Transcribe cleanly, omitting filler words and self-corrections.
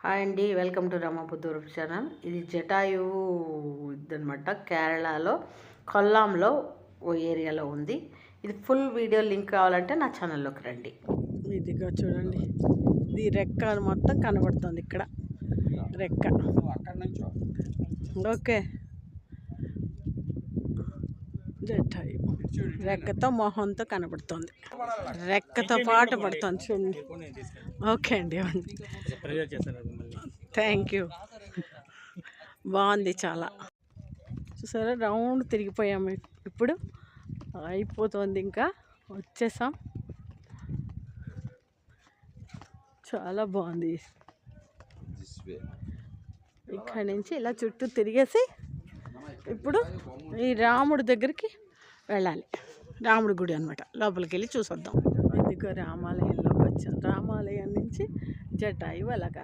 Hi అండి, welcome to రమాపుత్తూరు channel. ఇది జటాయువు ఇదనమాట. కేరళలో కొల్లాంలో ఓ ఏరియాలో ఉంది. ఇది ఫుల్ వీడియో లింక్ కావాలంటే నా ఛానల్లోకి రండి. ఇదిగో చూడండి, ఇది రెక్క మొత్తం కనబడుతుంది. ఇక్కడ రెక్క ఓకే, జటాయు రెక్కతో మొహంతో కనబడుతుంది. రెక్కతో పాటు పడుతుంది చూడండి. ఓకే అండి, థ్యాంక్ యూ. బాగుంది చాలా. చూసారా, రౌండ్ తిరిగిపోయాము. ఇప్పుడు అయిపోతుంది, ఇంకా వచ్చేసాం. చాలా బాగుంది. ఇక్కడి నుంచి ఇలా చుట్టూ తిరిగేసి ఇప్పుడు ఈ రాముడి దగ్గరికి వెళ్ళాలి. రాముడి గుడి అనమాట. లోపలికి వెళ్ళి చూసొద్దాం. ఇదిగో రామాలయంలోకి వచ్చాం. రామాలయం నుంచి జటాయువు అలాగా